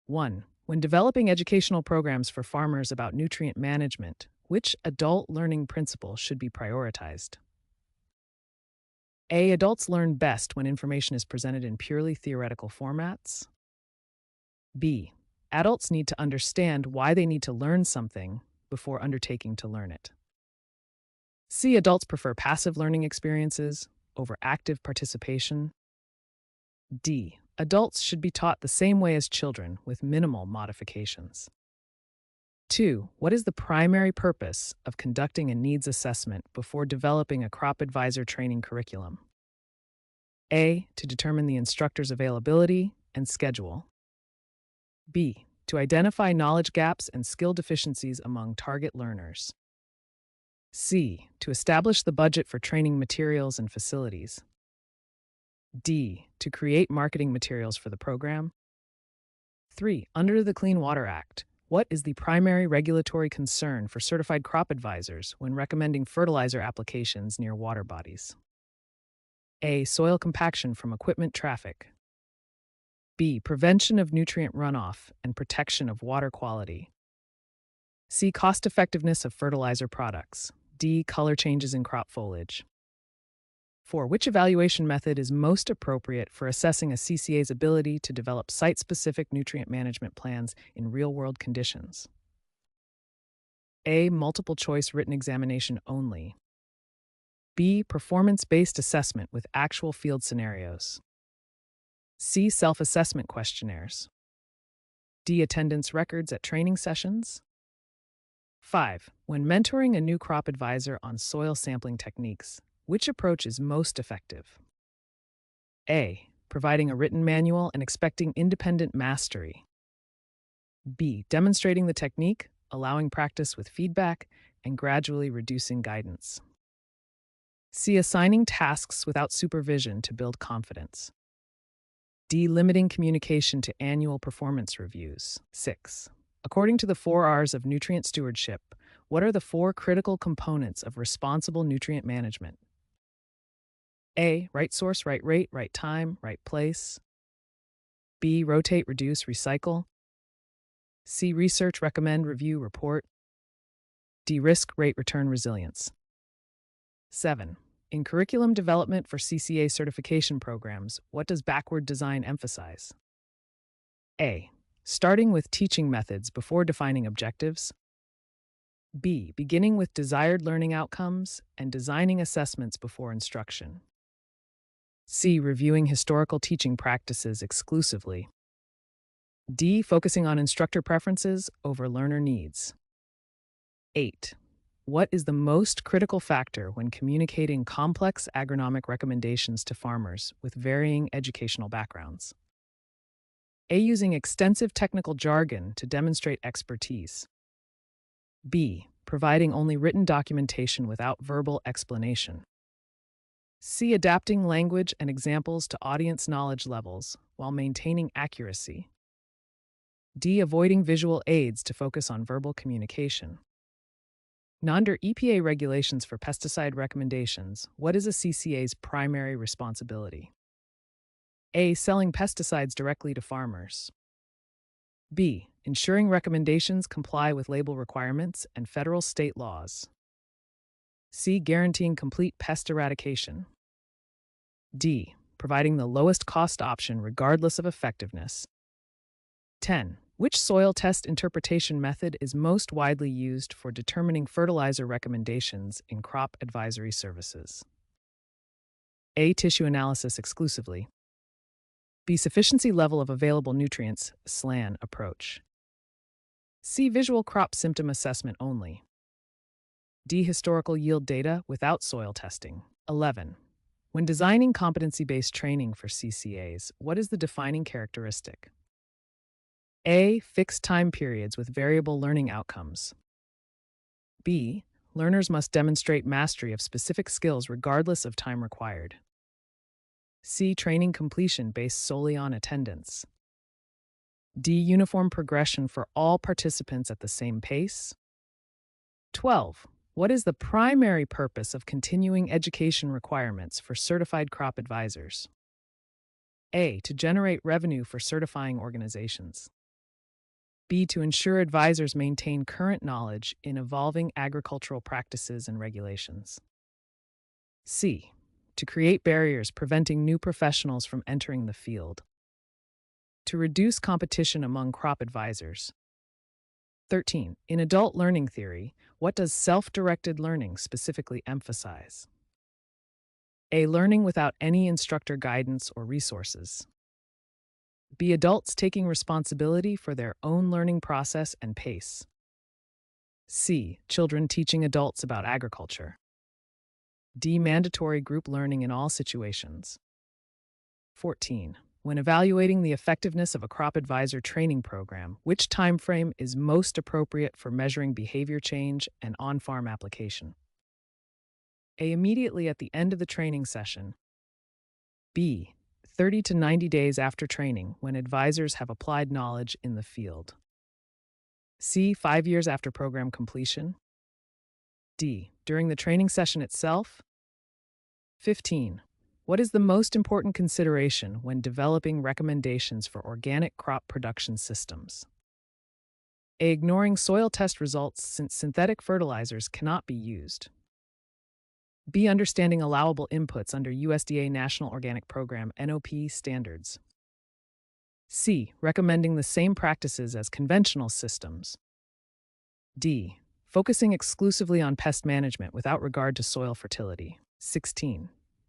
1. When developing educational programs for farmers about nutrient management, which adult learning principle should be prioritized? A. Adults learn best when information is presented in purely theoretical formats. B. Adults need to understand why they need to learn something before undertaking to learn it. C. Adults prefer passive learning experiences over active participation. D. Adults should be taught the same way as children with minimal modifications. 2. What is the primary purpose of conducting a needs assessment before developing a crop advisor training curriculum? A. To determine the instructor's availability and schedule. B. To identify knowledge gaps and skill deficiencies among target learners. C. To establish the budget for training materials and facilities. D. To create marketing materials for the program. 3. Under the Clean Water Act, what is the primary regulatory concern for certified crop advisors when recommending fertilizer applications near water bodies? A. Soil compaction from equipment traffic. B. Prevention of nutrient runoff and protection of water quality. C. Cost effectiveness of fertilizer products. D. Color changes in crop foliage. 4. Which evaluation method is most appropriate for assessing a CCA's ability to develop site-specific nutrient management plans in real-world conditions? A. Multiple choice written examination only. B. Performance-based assessment with actual field scenarios. C. Self-assessment questionnaires. D. Attendance records at training sessions. 5. When mentoring a new crop advisor on soil sampling techniques, which approach is most effective? A. Providing a written manual and expecting independent mastery. B. Demonstrating the technique, allowing practice with feedback, and gradually reducing guidance. C. Assigning tasks without supervision to build confidence. D. Limiting communication to annual performance reviews. 6. According to the 4 R's of nutrient stewardship, what are the 4 critical components of responsible nutrient management? A. Right source, right rate, right time, right place. B. Rotate, reduce, recycle. C. Research, recommend, review, report. D. Risk, rate, return, resilience. 7. In curriculum development for CCA certification programs, what does backward design emphasize? A. Starting with teaching methods before defining objectives. B. Beginning with desired learning outcomes and designing assessments before instruction. C. Reviewing historical teaching practices exclusively. D. Focusing on instructor preferences over learner needs. 8. What is the most critical factor when communicating complex agronomic recommendations to farmers with varying educational backgrounds? A. Using extensive technical jargon to demonstrate expertise. B. Providing only written documentation without verbal explanation. C. Adapting language and examples to audience knowledge levels while maintaining accuracy. D. Avoiding visual aids to focus on verbal communication. Now, under EPA regulations for pesticide recommendations, what is a CCA's primary responsibility? A. Selling pesticides directly to farmers. B. Ensuring recommendations comply with label requirements and federal state laws. C. Guaranteeing complete pest eradication. D. Providing the lowest cost option regardless of effectiveness. 10. Which soil test interpretation method is most widely used for determining fertilizer recommendations in crop advisory services? A. Tissue analysis exclusively. B. Sufficiency level of available nutrients, SLAN approach. C. Visual crop symptom assessment only. D. Historical yield data without soil testing. 11. When designing competency-based training for CCAs, what is the defining characteristic? A. Fixed time periods with variable learning outcomes. B. Learners must demonstrate mastery of specific skills regardless of time required. C. Training completion based solely on attendance. D. Uniform progression for all participants at the same pace. 12. What is the primary purpose of continuing education requirements for certified crop advisors? A. To generate revenue for certifying organizations. B. To ensure advisors maintain current knowledge in evolving agricultural practices and regulations. C. To create barriers preventing new professionals from entering the field. To reduce competition among crop advisors. 13. In adult learning theory, what does self-directed learning specifically emphasize? A. Learning without any instructor guidance or resources. B. Adults taking responsibility for their own learning process and pace. C. Children teaching adults about agriculture. D. Mandatory group learning in all situations. 14. When evaluating the effectiveness of a crop advisor training program, which time frame is most appropriate for measuring behavior change and on-farm application? A. Immediately at the end of the training session. B. 30 to 90 days after training, when advisors have applied knowledge in the field. C. 5 years after program completion. D. During the training session itself. 15. What is the most important consideration when developing recommendations for organic crop production systems? A. Ignoring soil test results since synthetic fertilizers cannot be used. B. Understanding allowable inputs under USDA National Organic Program (NOP) standards. C. Recommending the same practices as conventional systems. D. Focusing exclusively on pest management without regard to soil fertility. 16.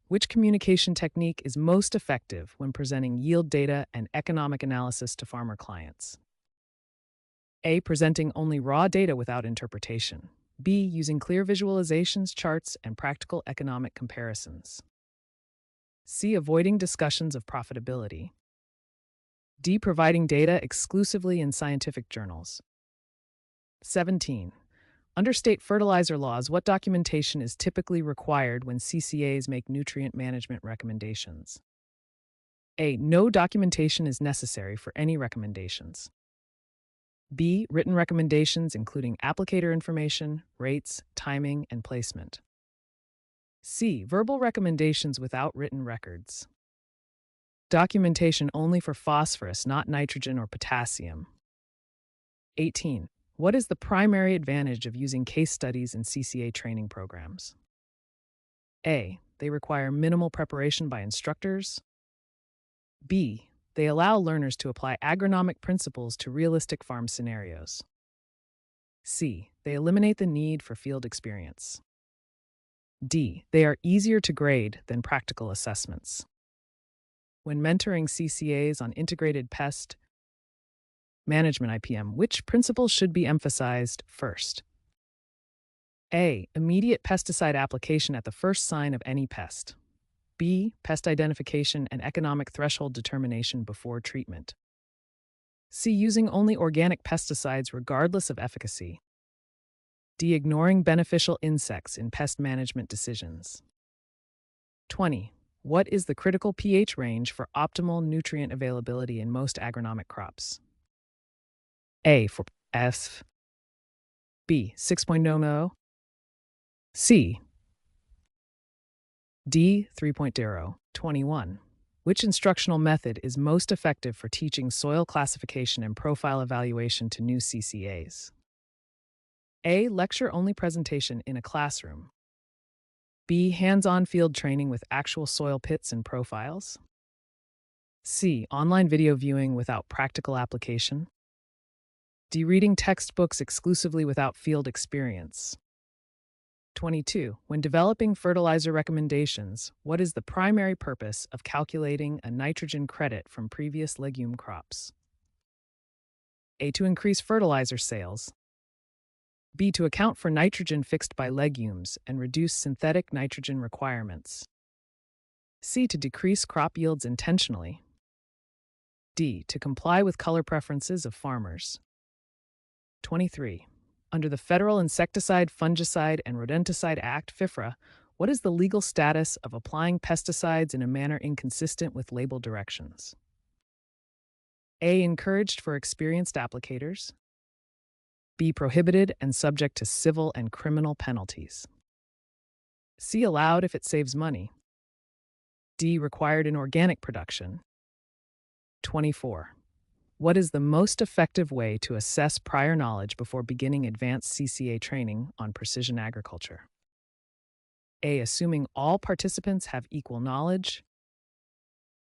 Which communication technique is most effective when presenting yield data and economic analysis to farmer clients? A. Presenting only raw data without interpretation. B. Using clear visualizations, charts, and practical economic comparisons. C. Avoiding discussions of profitability. D. Providing data exclusively in scientific journals. 17. Under state fertilizer laws, what documentation is typically required when CCAs make nutrient management recommendations? A. No documentation is necessary for any recommendations. B. Written recommendations including applicator information, rates, timing, and placement. C. Verbal recommendations without written records. Documentation only for phosphorus, not nitrogen or potassium. 18. What is the primary advantage of using case studies in CCA training programs? A. They require minimal preparation by instructors. B. They allow learners to apply agronomic principles to realistic farm scenarios. C. They eliminate the need for field experience. D. They are easier to grade than practical assessments. When mentoring CCAs on integrated pest management IPM, which principles should be emphasized first? A. Immediate pesticide application at the first sign of any pest. B. Pest identification and economic threshold determination before treatment. C. Using only organic pesticides regardless of efficacy. D. Ignoring beneficial insects in pest management decisions. 20. What is the critical pH range for optimal nutrient availability in most agronomic crops? A. For F. B. 6.00. C. D. 3.0. 21. Which instructional method is most effective for teaching soil classification and profile evaluation to new CCAs? A. Lecture-only presentation in a classroom. B. Hands-on field training with actual soil pits and profiles. C. Online video viewing without practical application. D. Reading textbooks exclusively without field experience. 22. When developing fertilizer recommendations, what is the primary purpose of calculating a nitrogen credit from previous legume crops? A. To increase fertilizer sales. B. To account for nitrogen fixed by legumes and reduce synthetic nitrogen requirements. C. To decrease crop yields intentionally. D. To comply with color preferences of farmers. 23. Under the Federal Insecticide, Fungicide, and Rodenticide Act, FIFRA, what is the legal status of applying pesticides in a manner inconsistent with label directions? A. Encouraged for experienced applicators. B. Prohibited and subject to civil and criminal penalties. C. Allowed if it saves money. D. Required in organic production. 24. What is the most effective way to assess prior knowledge before beginning advanced CCA training on precision agriculture? A. Assuming all participants have equal knowledge.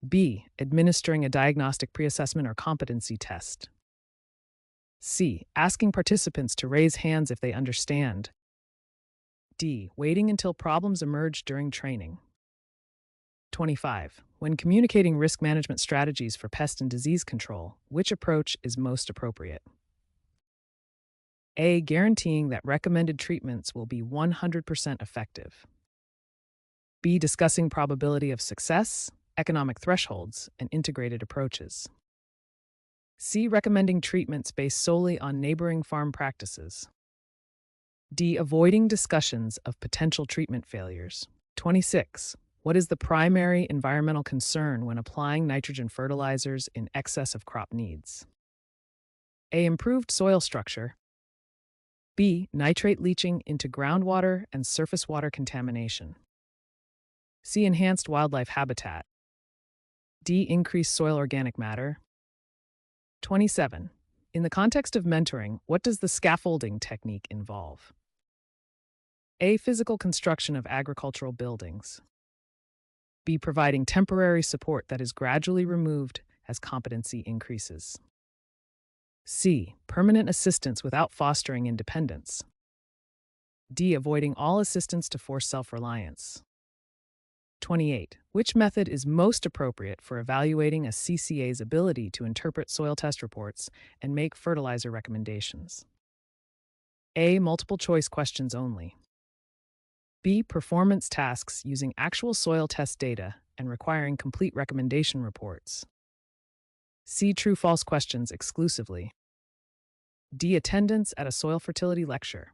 B. Administering a diagnostic pre-assessment or competency test. C. Asking participants to raise hands if they understand. D. Waiting until problems emerge during training. 25. When communicating risk management strategies for pest and disease control, which approach is most appropriate? A. Guaranteeing that recommended treatments will be 100% effective. B. Discussing probability of success, economic thresholds, and integrated approaches. C. Recommending treatments based solely on neighboring farm practices. D. Avoiding discussions of potential treatment failures. 26. What is the primary environmental concern when applying nitrogen fertilizers in excess of crop needs? A. Improved soil structure. B. Nitrate leaching into groundwater and surface water contamination. C. Enhanced wildlife habitat. D. Increased soil organic matter. 27. In the context of mentoring, what does the scaffolding technique involve? A. Physical construction of agricultural buildings. B. Providing temporary support that is gradually removed as competency increases. C. Permanent assistance without fostering independence. D. Avoiding all assistance to force self-reliance. 28. Which method is most appropriate for evaluating a CCA's ability to interpret soil test reports and make fertilizer recommendations? A. Multiple choice questions only. B. Performance tasks using actual soil test data and requiring complete recommendation reports. C. True-false questions exclusively. D. Attendance at a soil fertility lecture.